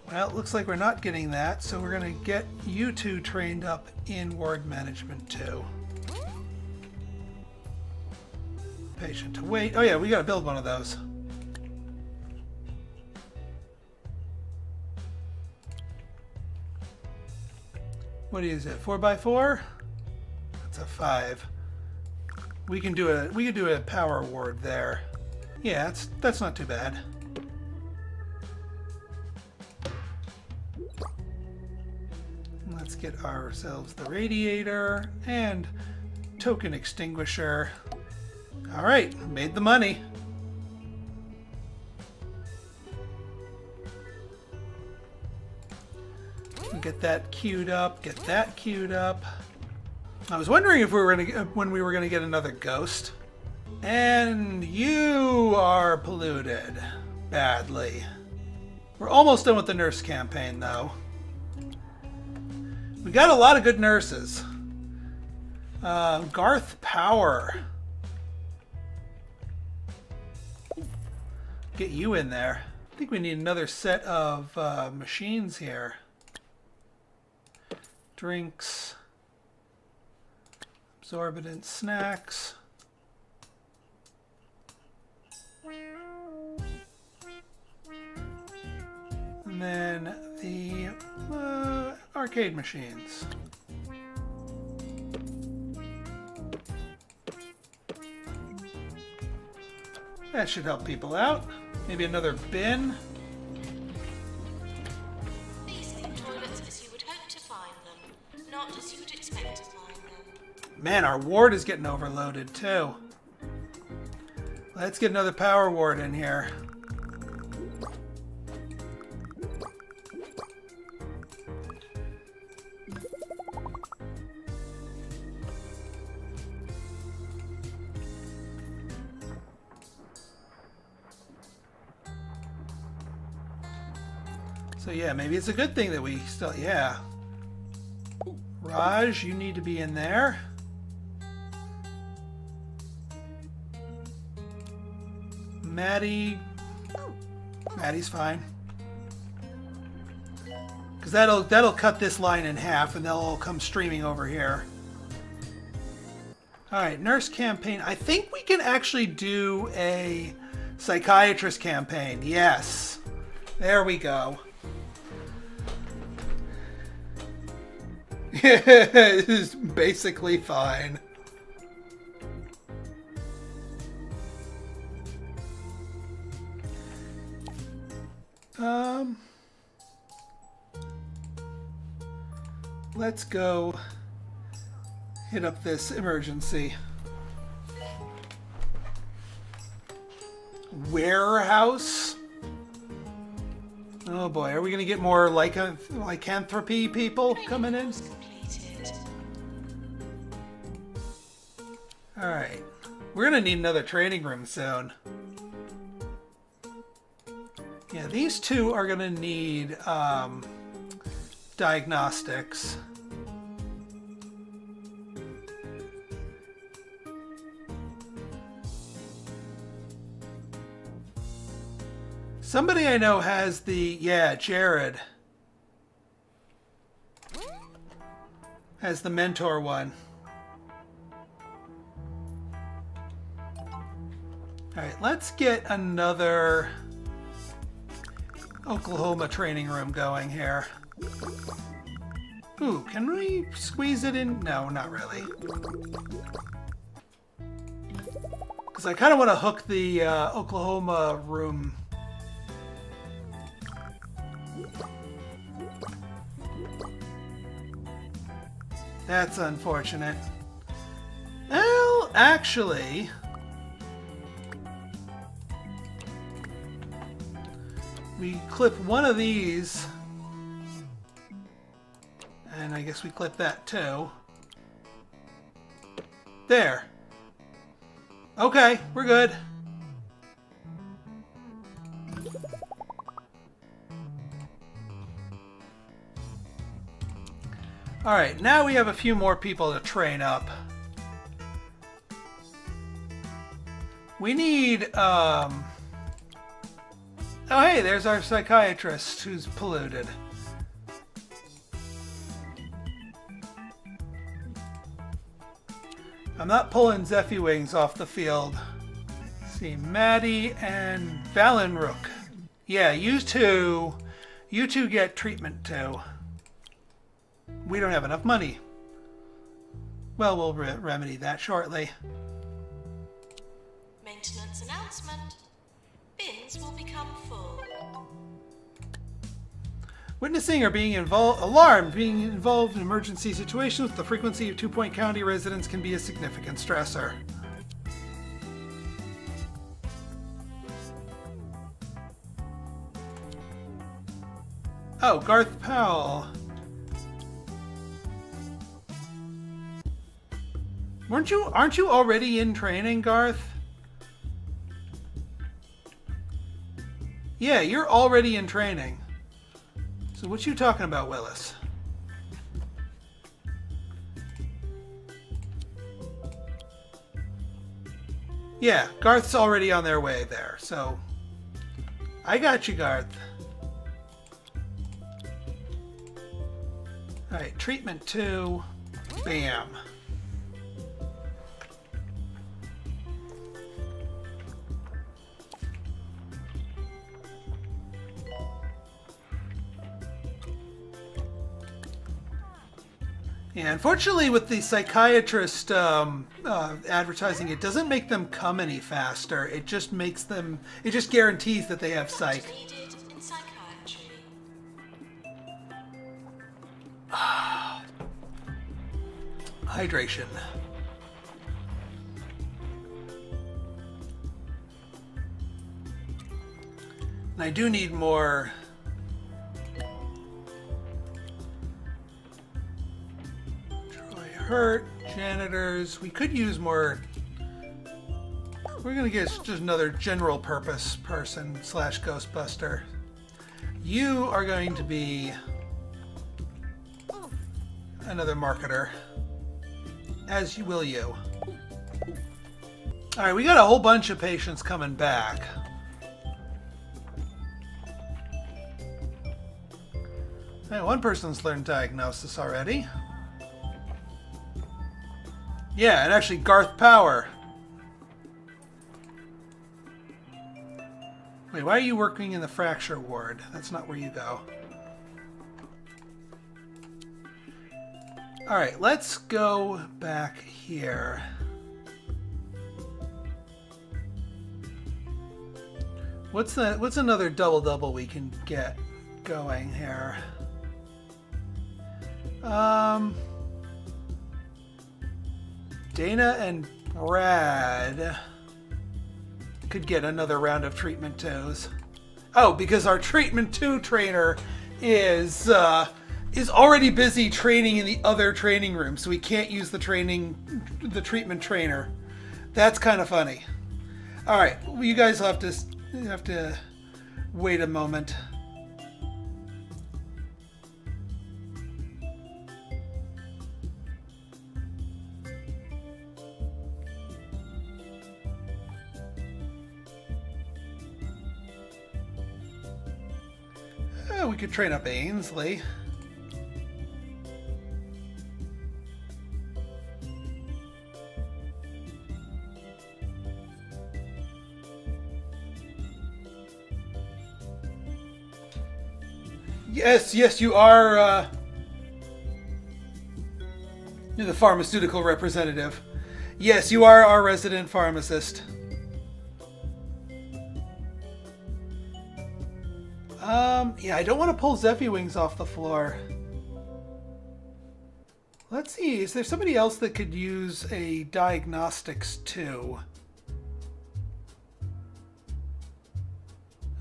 Well, it looks like we're not getting that, so we're going to get you two trained up in ward management too. Patient to wait. Oh yeah, we got to build one of those. What is it? 4x4? That's a 5. We can do a power ward there. Yeah, that's not too bad. Let's get ourselves the radiator and token extinguisher. All right, made the money. Get that queued up. Get that queued up. I was wondering if we were when we were gonna get another ghost. And you are polluted badly. We're almost done with the nurse campaign, though. We got a lot of good nurses. Garth Power. Get you in there. I think we need another set of machines here. Drinks. Absorbent snacks. And then the arcade machines. That should help people out. Maybe another bin. These are the toilets as you would hope to find them, not as you would expect to find them. Man, our ward is getting overloaded too. Let's get another power ward in here. So yeah, maybe it's a good thing that we still, yeah. Raj, you need to be in there. Maddie's fine. Because that'll cut this line in half and they'll all come streaming over here. Alright, nurse campaign. I think we can actually do a psychiatrist campaign. Yes. There we go. It is basically fine. Let's go hit up this emergency. Warehouse? Oh boy, are we going to get more lycanthropy people coming in? Alright. We're going to need another training room soon. Yeah, these two are going to need diagnostics. Somebody I know has the, yeah, Jared has the mentor one. Alright, let's get another Oklahoma training room going here. Ooh, can we squeeze it in? No, not really. Because I kind of want to hook the Oklahoma room. That's unfortunate. Well, actually, we clip one of these, and I guess we clip that too. There. Okay, we're good. Alright, now we have a few more people to train up. We need, Oh, hey, there's our psychiatrist who's polluted. I'm not pulling Zeffy Wings off the field. Let's see, Maddie and Valenrook. Yeah, you two get treatment too. We don't have enough money. Well, we'll remedy that shortly. Maintenance announcement. Bins will become full. Witnessing or being alarmed, being involved in emergency situations with the frequency of 2 Point County residents can be a significant stressor. Oh, Garth Powell. Aren't you already in training, Garth? Yeah, you're already in training. So what you talking about, Willis? Yeah, Garth's already on their way there, so I got you, Garth. Alright, treatment 2. Bam. Yeah, unfortunately with the psychiatrist advertising, it doesn't make them come any faster. It just makes them, it just guarantees that they have psych. Needed in psychiatry. Hydration. And I do need more. Troy Hurt, janitors. We could use more. We're gonna get just another general purpose person / Ghostbuster. You are going to be another marketer. As you will you. Alright, we got a whole bunch of patients coming back. Hey, one person's learned diagnosis already. Yeah, and actually Garth Power. Wait, why are you working in the fracture ward? That's not where you go. Alright, let's go back here. What's another double we can get going here? Dana and Brad could get another round of treatment 2s. Oh, because our treatment 2 trainer is already busy training in the other training room, so we can't use the treatment trainer. That's kind of funny. All right, well, you guys have to wait a moment. We could train up Ainsley. Yes, you are, you're the pharmaceutical representative. Yes, you are our resident pharmacist. Yeah, I don't want to pull Zeffy Wings off the floor. Let's see, is there somebody else that could use a diagnostics too?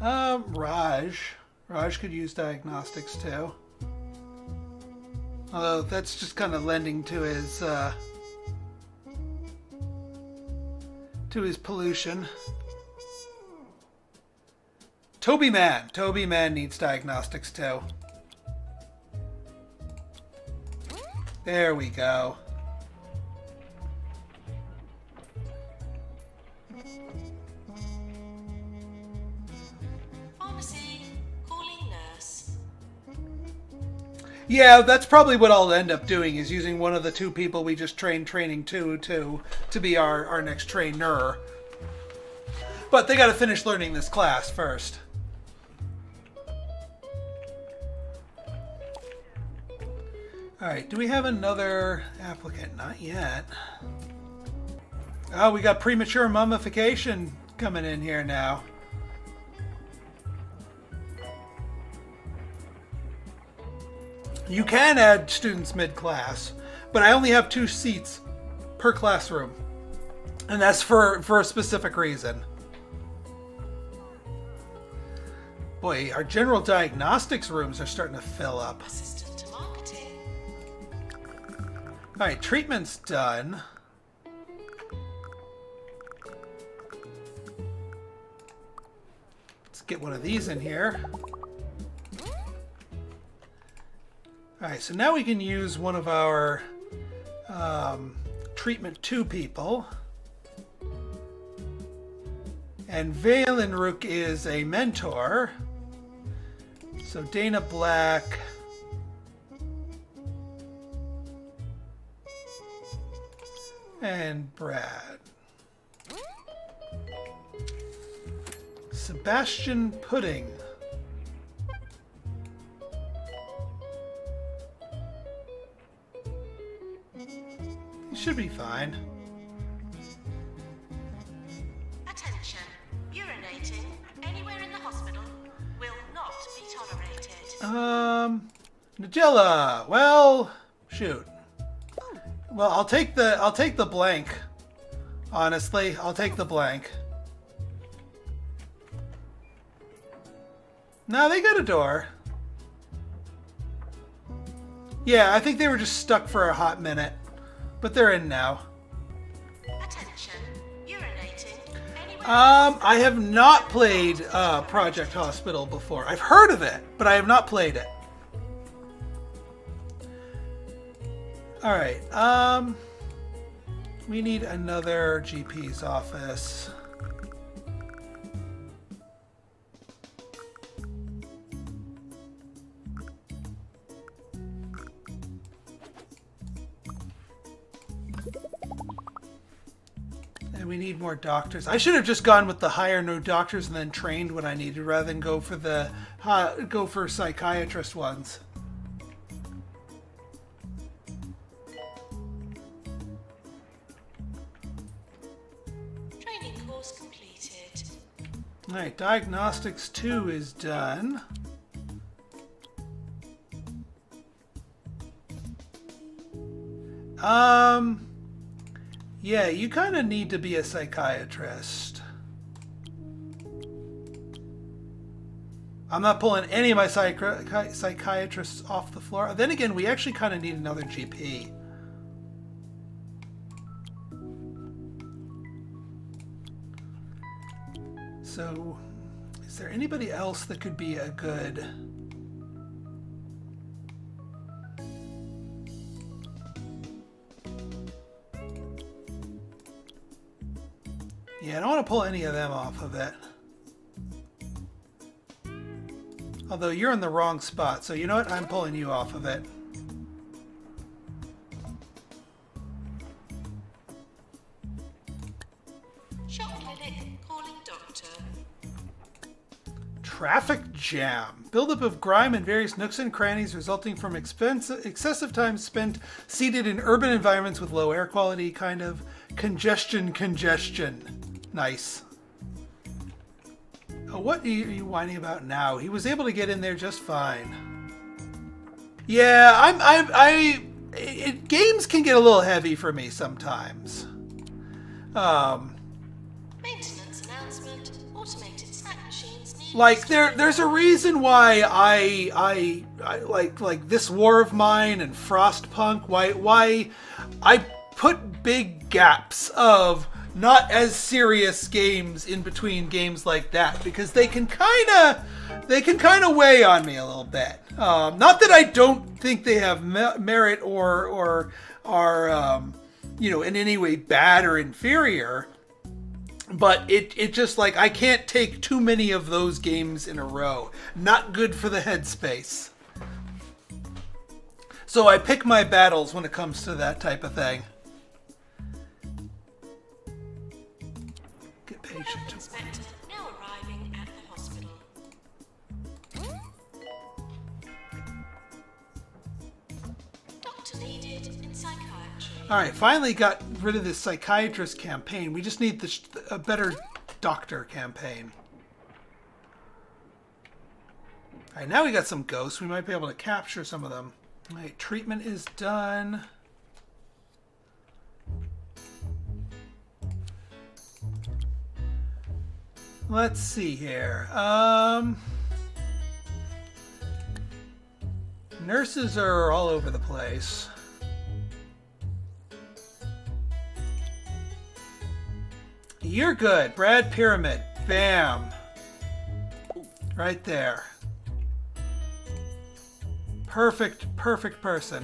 Raj. Raj could use diagnostics too. Although that's just kind of lending to his pollution. Toby Man needs diagnostics too. There we go. Yeah, that's probably what I'll end up doing, is using one of the 2 people we just trained training to be our next trainer. But they got to finish learning this class first. Alright, do we have another applicant? Not yet. Oh, we got premature mummification coming in here now. You can add students mid-class, but I only have 2 seats per classroom. And that's for a specific reason. Boy, our general diagnostics rooms are starting to fill up. Assistant to marketing. Alright, treatment's done. Let's get one of these in here. Alright, so now we can use one of our treatment 2 people. And Valenrook is a mentor. So Dana Black. And Brad. Sebastian Pudding. He should be fine. Attention. Urinating anywhere in the hospital will not be tolerated. Nagella. Well, shoot. Well, I'll take the blank. Honestly, I'll take the blank. No, they got a door. Yeah, I think they were just stuck for a hot minute, but they're in now. Attention. Urinating anywhere. I have not played Project Hospital before. I've heard of it, but I have not played it. Alright, we need another GP's office. And we need more doctors. I should have just gone with the hire no doctors and then trained when I needed, rather than go for the psychiatrist ones. Training course completed. Alright, diagnostics 2 is done. Yeah, you kind of need to be a psychiatrist. I'm not pulling any of my psychiatrists off the floor. Then again, we actually kind of need another GP. So, is there anybody else that could be a good... Yeah, I don't want to pull any of them off of it. Although you're in the wrong spot, so you know what? I'm pulling you off of it. Shock clinic calling doctor. Traffic jam. Buildup of grime in various nooks and crannies resulting from excessive time spent seated in urban environments with low air quality, kind of congestion. Nice. Oh, what are you whining about now? He was able to get in there just fine. Yeah, games can get a little heavy for me sometimes. Maintenance announcement. Automated snack machines need. Like there's a reason why I like This War of Mine and Frostpunk. Why I put big gaps of not as serious games in between games like that, because they can kind of weigh on me a little bit. Not that I don't think they have merit or are in any way bad or inferior, but it just like I can't take too many of those games in a row. Not good for the headspace. So I pick my battles when it comes to that type of thing. Get patient. Inspector now arriving at the hospital. Doctor needed in psychiatry. Alright, finally got rid of this psychiatrist campaign. We just need a better doctor campaign. Alright, now we got some ghosts. We might be able to capture some of them. Alright, treatment is done. Let's see here. Nurses are all over the place. You're good. Brad Pyramid. Bam. Right there. Perfect person.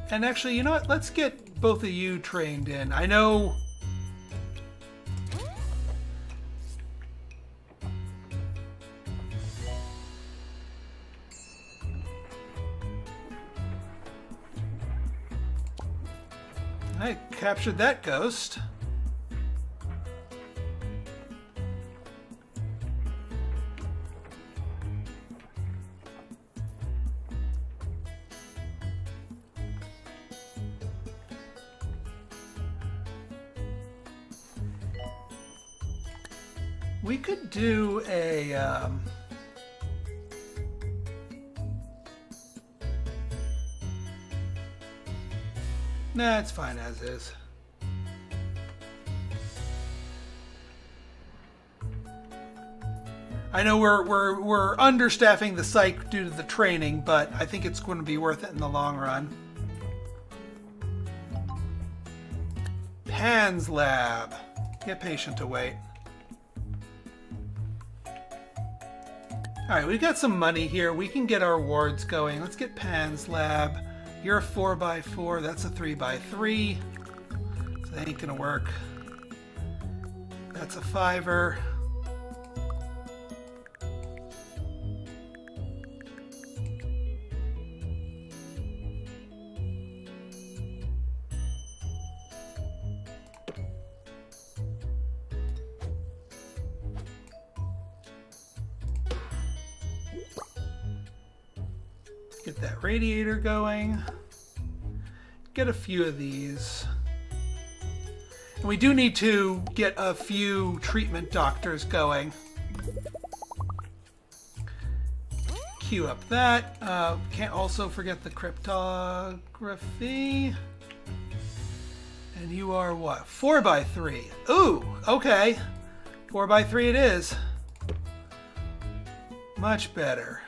And actually, you know what? Let's get both of you trained in. I know... I captured that ghost. We could do a nah, it's fine as is. I know we're understaffing the psych due to the training, but I think it's going to be worth it in the long run. Pan's lab. Get patient to wait. Alright, we've got some money here. We can get our wards going. Let's get Pan's lab. You're a 4x4. That's a 3x3. So that ain't gonna work. That's a 5er. Get that radiator going. Get a few of these. And we do need to get a few treatment doctors going. Queue up that. Can't also forget the cryptography. And you are what? 4x3. Ooh, okay. 4x3 it is. Much better.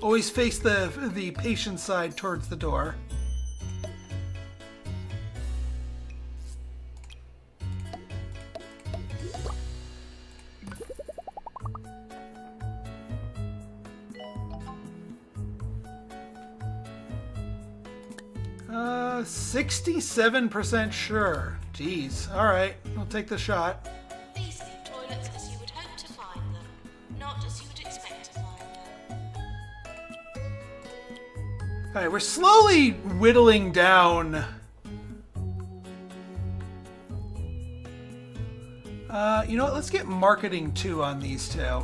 Always face the patient side towards the door. Uh, 67% sure. Jeez. All right, I'll take the shot. These seem toilets as you would hope to find them, not as you would expect to find them. All right, we're slowly whittling down. You know what? Let's get marketing 2 on these two.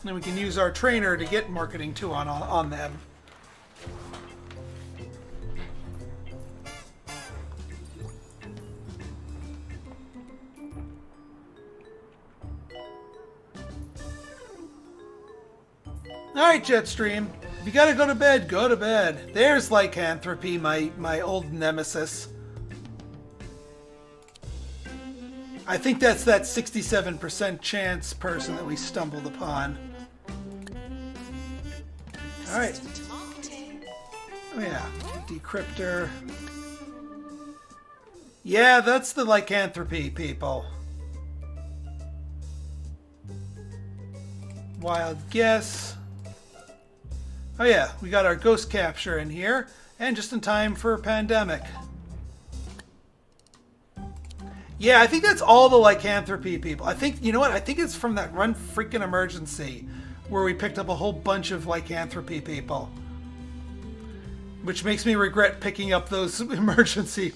Then we can use our trainer to get marketing 2 on them. Alright, Jetstream. If you gotta go to bed, go to bed. There's Lycanthropy, my old nemesis. I think that's that 67% chance person that we stumbled upon. Alright. Assistant to marketing. Oh yeah, decryptor. Yeah, that's the Lycanthropy people. wild guess. Oh yeah, we got our ghost capture in here, and just in time for pandemic. Yeah, I think that's all the lycanthropy people. I think, you know what? I think it's from that run freaking emergency where we picked up a whole bunch of lycanthropy people. Which makes me regret picking up those emergency.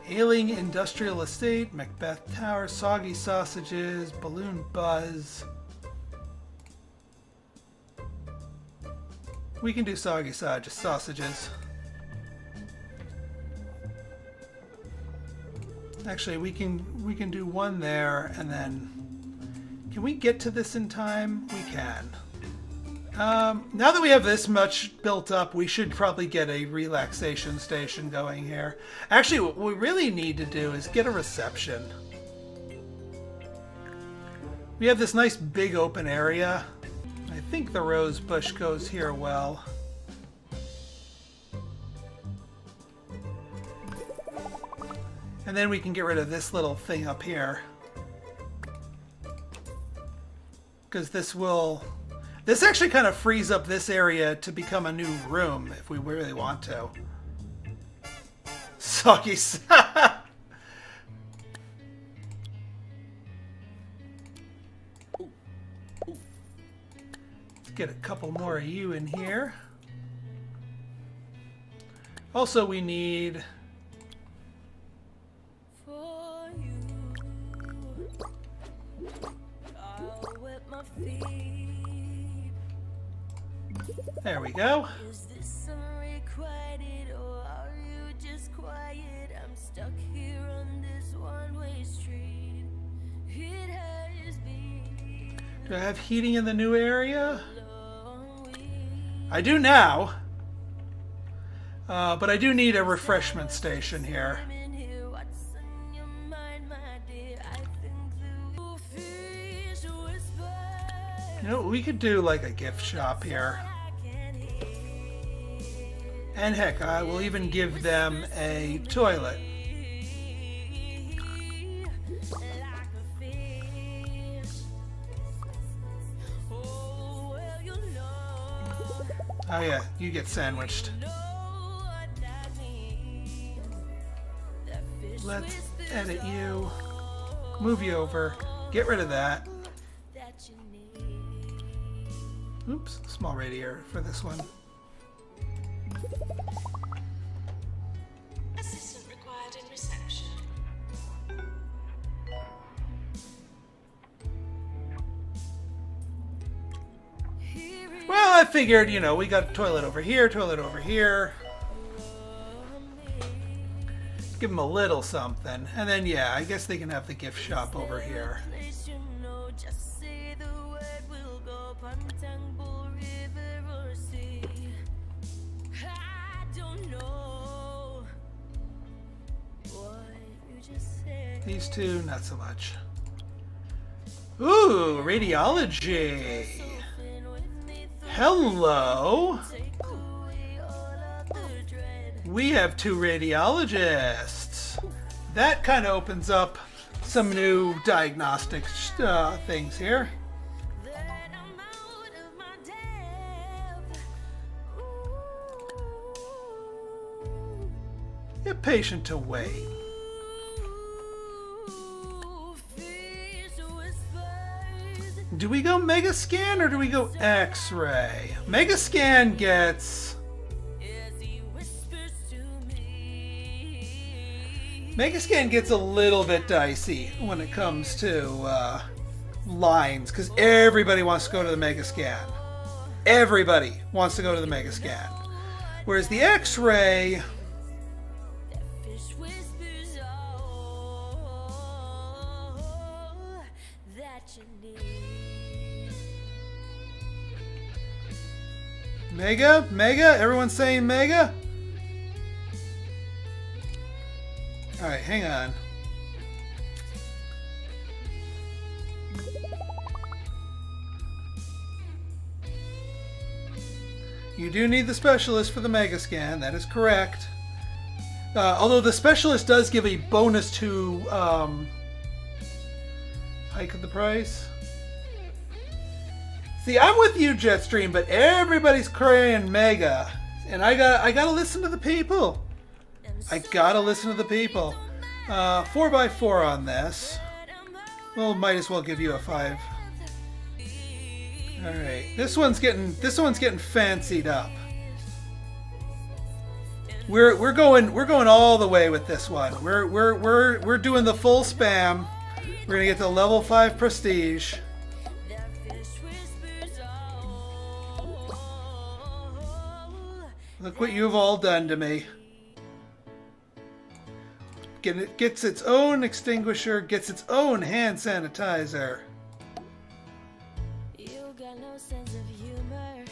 Ailing Industrial Estate, Macbeth Tower, Soggy Sausages, Balloon Buzz. We can do Soggy Sausages. Actually, we can do one there, and then can we get to this in time? We can. Now that we have this much built up, we should probably get a relaxation station going here. Actually, what we really need to do is get a reception. We have this nice big open area. I think the rose bush goes here well. And then we can get rid of this little thing up here. Because this actually kind of frees up this area to become a new room if we really want to. Soggy. Let's get a couple more of you in here. Also, we need... There we go. Is this unrequited or are you just quiet? I'm stuck here on this one-way street. It has been Do I have heating in the new area? a long week. I do now. But I do need a refreshment station here. I'm in here, what's on your mind, my dear? I think the wolf is whispers. You know, we could do like a gift shop here. I can hear And heck, I will even give them a toilet. like a fish. Oh, well, you know. Oh yeah, you get sandwiched. Let's edit you. Move you over. Get rid of that. Oops, small radiator for this one. Assistant required in reception. Well, I figured, you know, we got a toilet over here, toilet over here. Give them a little something. And then, yeah, I guess they can have the gift shop over here. These two, not so much. Ooh, radiology. Hello. We have two radiologists. That kind of opens up some new diagnostics things here. Get patient to wait. Do we go Mega Scan or do we go X-ray? Mega Scan gets... Megascan gets a little bit dicey when it comes to lines, because everybody wants to go to the Megascan. Everybody wants to go to the Megascan. Whereas the X-ray... Mega? Mega? Everyone's saying Mega? Alright, hang on. You do need the specialist for the Mega Scan, that is correct. Although the specialist does give a bonus to hike of the price. See, I'm with you, Jetstream, but everybody's crying mega. And I gotta listen to the people. I gotta listen to the people. 4x4 on this. Well, might as well give you a 5. All right, this one's getting fancied up. We're going all the way with this one. We're doing the full spam. We're gonna get to level 5 prestige. Look what you've all done to me. Gets its own extinguisher, gets its own hand sanitizer. You got no sense of humor.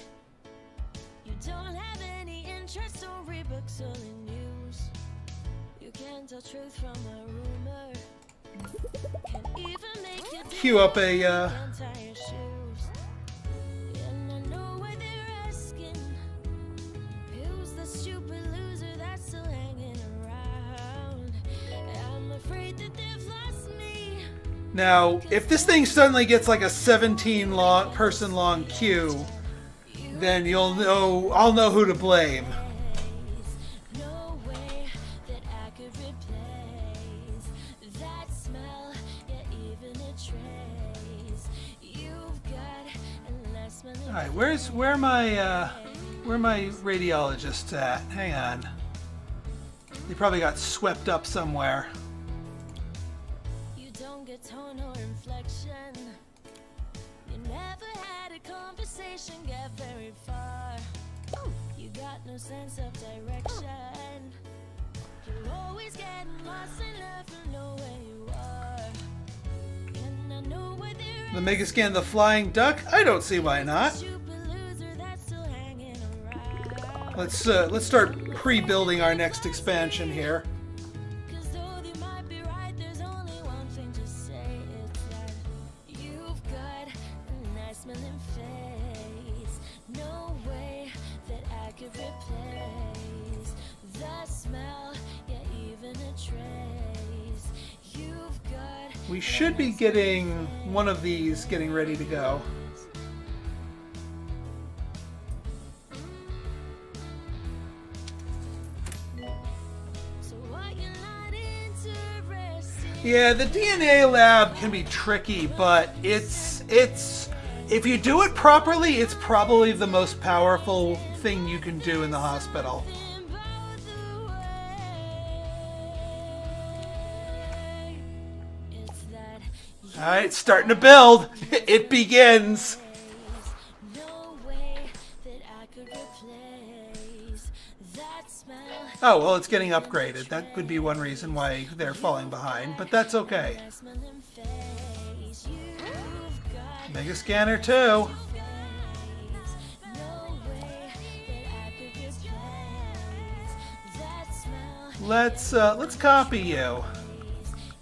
You don't have any interest or read books or the news. You can't tell truth from a rumor. Can't even make you Cue up a untie your shoes. And I know what they're asking. Who's the stupid loser that's still hanging around? I'm afraid that they've lost me. Now, if this thing suddenly gets like a 17 person long queue, then I'll know who to blame. No way that I could replace that smell, yeah, even a trace. You've got a last smell. All right, where my radiologists at? Hang on. They probably got swept up somewhere. You don't get tone or inflection. You never had a conversation get very far. You got no sense of direction. You're always getting lost and never know where you are. And I know where they're The Megascan the Flying Duck? I don't see why not. stupid loser that's still hanging around. Let's start pre-building our next expansion here. 'Cause though they might be right, there's only one thing to say. It's that you've got a nice smelling face. No way that I could replace the smell, yeah, even a trace. You've got We should be getting one of these getting ready to go. so what you're not interested. Yeah, the DNA lab can be tricky, but it's if you do it properly, it's probably the most powerful thing you can do in the hospital. In both the way. It's that All right, starting to build. It begins. no way that I could replace that smell. Oh, well, it's getting upgraded. That could be one reason why they're falling behind, but that's okay. That smelling face. You've got Mega Scanner 2. no way that I could replace that smell. Let's copy you.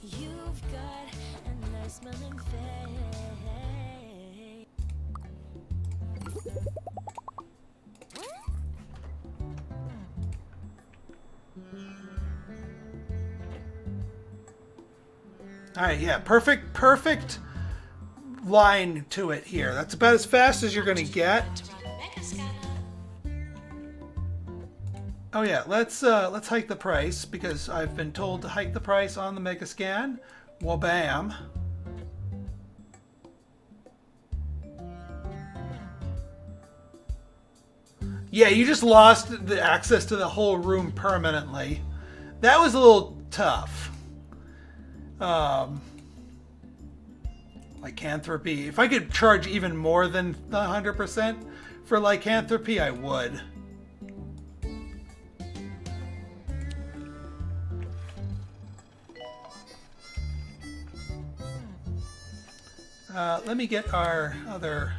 You've got a nice smelling face. All right, yeah, perfect line to it here. That's about as fast as you're going to get. To run a mega scanner. Oh yeah, let's hike the price because I've been told to hike the price on the Mega Scan. Wabam. Yeah, you just lost the access to the whole room permanently. That was a little tough. Lycanthropy. If I could charge even more than 100% for lycanthropy, I would. Let me get our other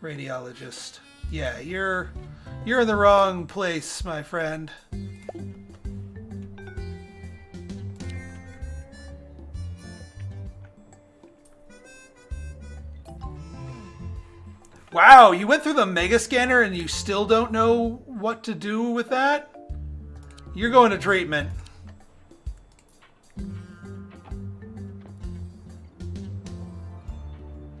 radiologist. Yeah, you're in the wrong place, my friend. Wow, you went through the Mega Scanner and you still don't know what to do with that? You're going to treatment.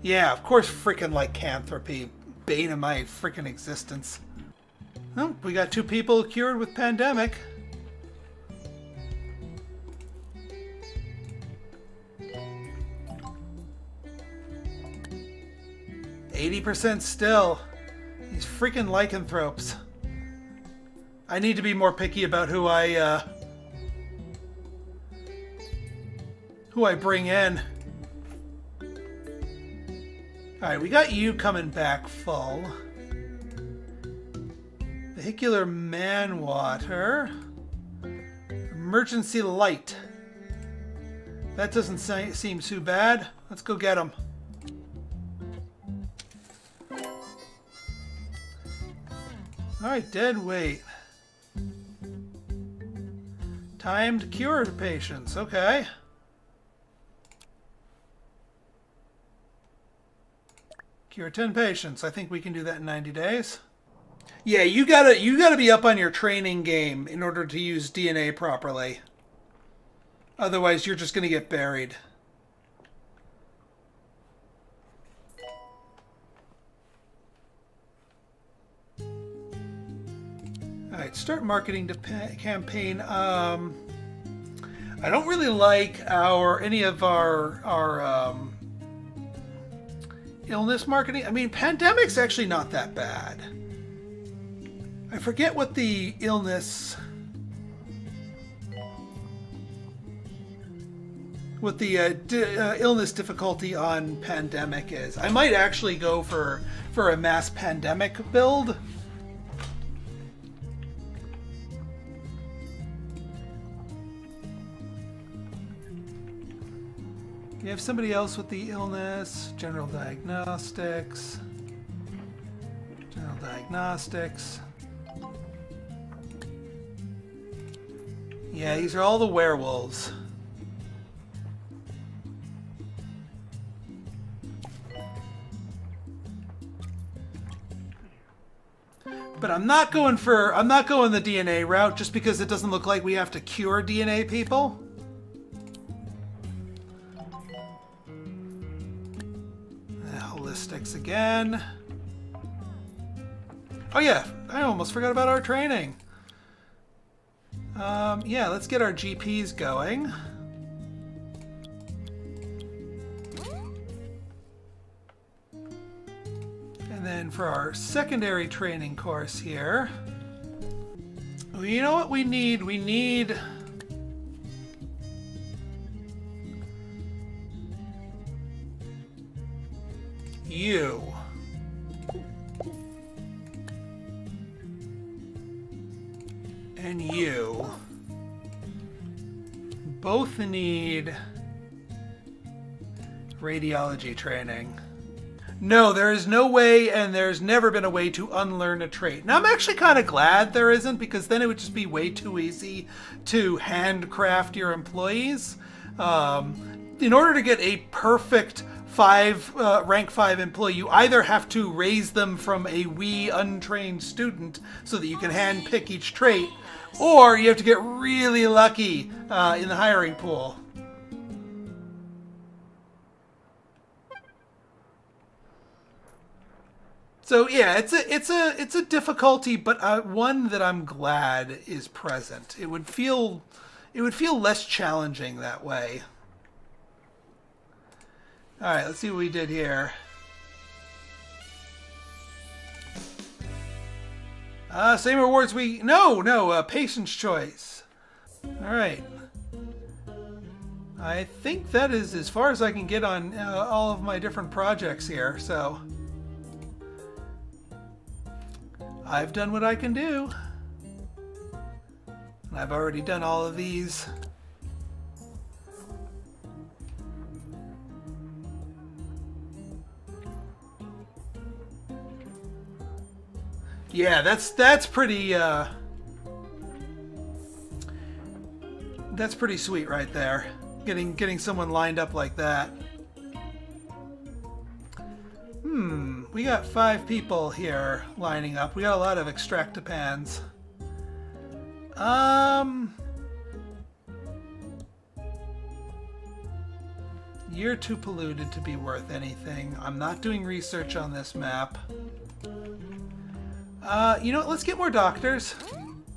Yeah, of course, freaking lycanthropy. Bane of my freaking existence. Oh, we got 2 people cured with pandemic. %, still. These freaking lycanthropes. I need to be more picky about who I bring in. Alright, we got you coming back full. Vehicular man water. Emergency light. That doesn't seem too bad. Let's go get him. Alright, dead weight. Timed cure patients, okay. Cure 10 patients. I think we can do that in 90 days. Yeah, you gotta be up on your training game in order to use DNA properly. Otherwise, you're just gonna get buried. Alright, start marketing campaign. I don't really like any of our illness marketing. I mean, pandemic's actually not that bad. I forget what the illness... what the illness difficulty on pandemic is. I might actually go for a mass pandemic build. You have somebody else with the illness. General diagnostics. General diagnostics. Yeah, these are all the werewolves. But I'm not going the DNA route just because it doesn't look like we have to cure DNA people. Holistics again. Oh yeah, I almost forgot about our training. Yeah, let's get our GPs going. And then for our secondary training course here, you know what we need? We need you. And you. Both need radiology training. No, there is no way, and there's never been a way to unlearn a trait. Now, I'm actually kind of glad there isn't, because then it would just be way too easy to handcraft your employees. In order to get a perfect rank 5 employee, you either have to raise them from a wee untrained student so that you can handpick each trait, or you have to get really lucky in the hiring pool. So yeah, it's a difficulty, but one that I'm glad is present. It would feel less challenging that way. All right, let's see what we did here. Same rewards no, patient's choice. All right. I think that is as far as I can get on all of my different projects here, so I've done what I can do. And I've already done all of these. Yeah, that's pretty sweet right there. Getting someone lined up like that. We got 5 people here lining up. We got a lot of extractopans. You're too polluted to be worth anything. I'm not doing research on this map. You know what? Let's get more doctors.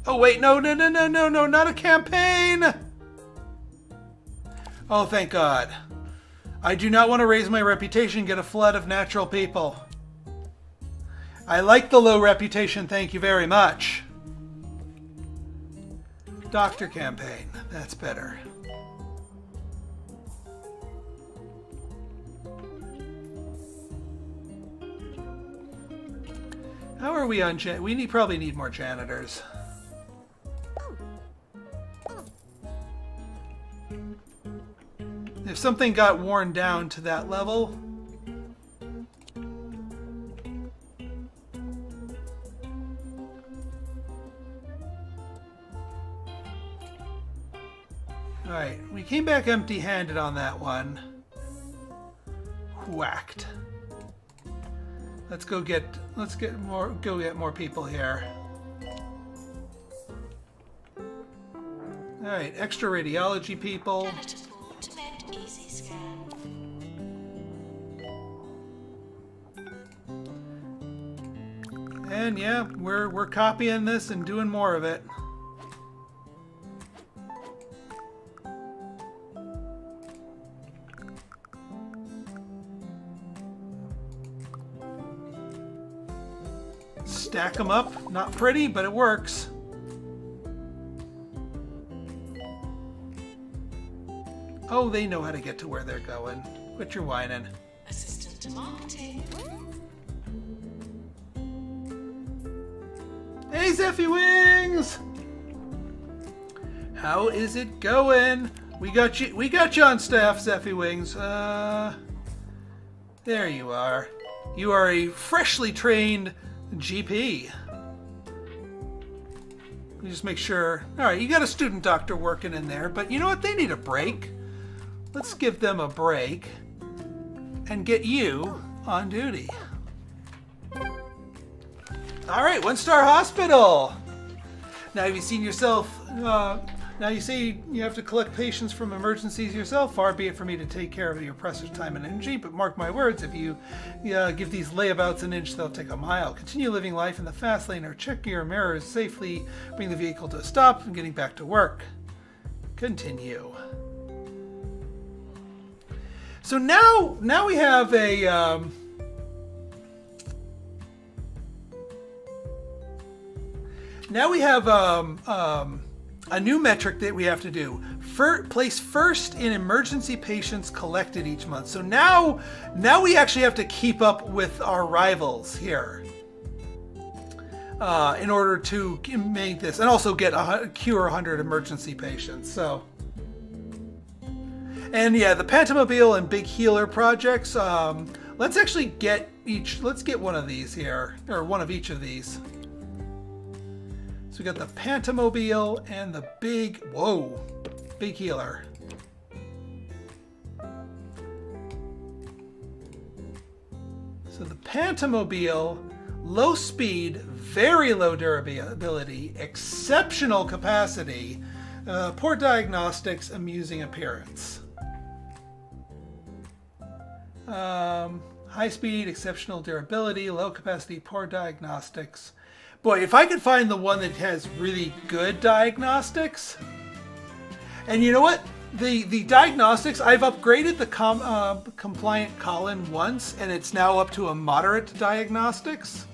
Oh, wait. No, no, no, no, no, no. Not a campaign. Oh, thank God. I do not want to raise my reputation and get a flood of natural people. I like the low reputation. Thank you very much. Doctor campaign. That's better. How are we on we probably need more janitors. If something got worn down to that level... Alright, we came back empty-handed on that one. Whacked. Let's go get more people here. Alright, extra radiology people. Janitor pool to mend easy scan. And yeah, we're copying this and doing more of it. Stack them up. Not pretty, but it works. Oh, they know how to get to where they're going. Quit your whining. Assistant to marketing. Hey, Zeffy Wings! How is it going? We got you on staff, Zeffy Wings. There you are. You are a freshly trained GP. We just make sure. All right, you got a student doctor working in there, but you know what? They need a break. Let's give them a break and get you on duty. All right, one-star hospital. Now, have you seen yourself? Now you say you have to collect patients from emergencies yourself. Far be it for me to take care of your precious time and energy, but mark my words, if you give these layabouts an inch, they'll take a mile. Continue living life in the fast lane or check your mirrors safely, bring the vehicle to a stop, and getting back to work. Continue. So now we have a... Now we have a new metric that we have to do. Place first in emergency patients collected each month. So now we actually have to keep up with our rivals here in order to make this, and also cure 100 emergency patients. So, and yeah, the Pantomobile and Big Healer projects. Let's actually get let's get one of these here, or one of each of these. So we got the Pantomobile and the Big Healer. So the Pantomobile, low speed, very low durability, exceptional capacity, poor diagnostics, amusing appearance. High speed, exceptional durability, low capacity, poor diagnostics. Boy, if I could find the one that has really good diagnostics. And you know what? The diagnostics, I've upgraded the compliant Colin once, and it's now up to a moderate diagnostics.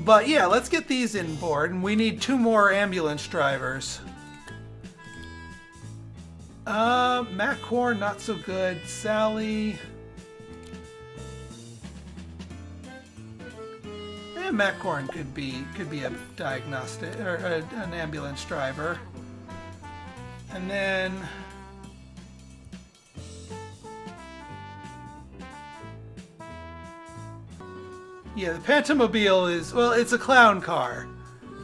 But yeah, let's get these in board, and we need 2 more ambulance drivers. Mackhorn, not so good. Sally. And Mackhorn could be a diagnostic or an ambulance driver. And then yeah, the Pantomobile is, well, it's a clown car.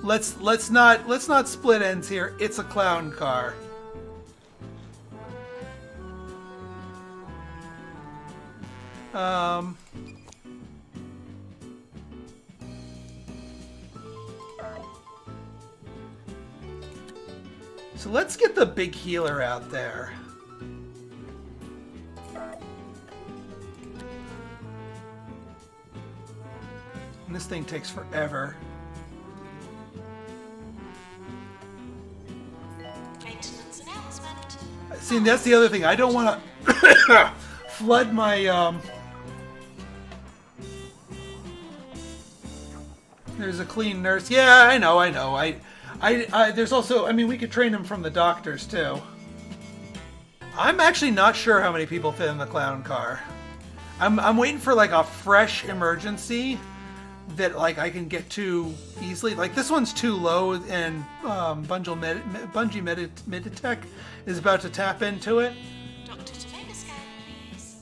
Let's not split ends here. It's a clown car. So let's get the Big Healer out there. And this thing takes forever. Maintenance announcement. See, that's the other thing. I don't want to flood my... There's a clean nurse. Yeah, I know. There's also... I mean, we could train them from the doctors, too. I'm actually not sure how many people fit in the clown car. I'm waiting for, like, a fresh emergency that, like, I can get to easily. Like, this one's too low, and Bungie Meditech is about to tap into it. Doctor to make a scan, please.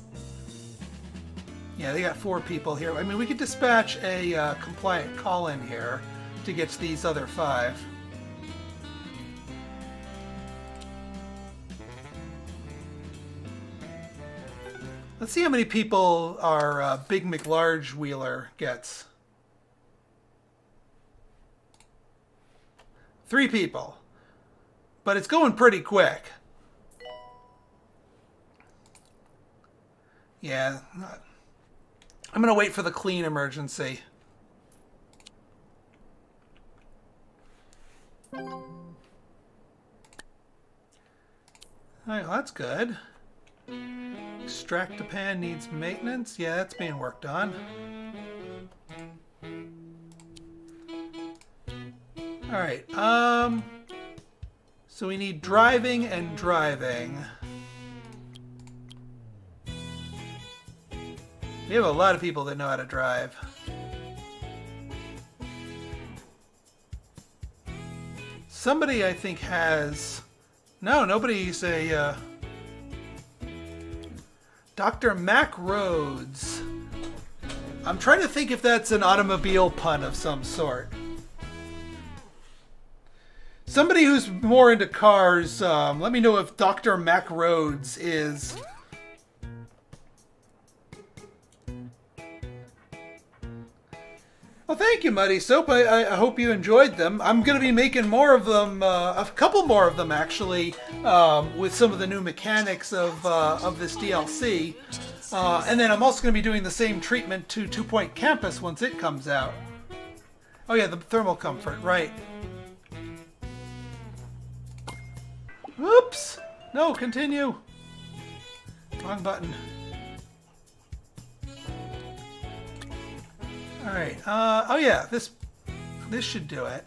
Yeah, they got 4 people here. I mean, we could dispatch a compliant call-in here to get to these other 5. Let's see how many people our Big McLarge Wheeler gets. 3 people. But it's going pretty quick. Yeah. I'm going to wait for the clean emergency. Alright, well, that's good. Extractapan needs maintenance. Yeah, that's being worked on. Alright, so we need driving and driving. We have a lot of people that know how to drive. Somebody, I think, has... No, nobody's a... Dr. Mac Rhodes. I'm trying to think if that's an automobile pun of some sort. Somebody who's more into cars, let me know if Dr. Mac Rhodes is... Well, thank you, Muddy Soap. I hope you enjoyed them. I'm going to be making more of them, a couple more of them, actually, with some of the new mechanics of this DLC. And then I'm also going to be doing the same treatment to 2 Point Campus once it comes out. Oh, yeah, the thermal comfort, right. Oops! No, continue! Wrong button. Alright, oh yeah, this should do it.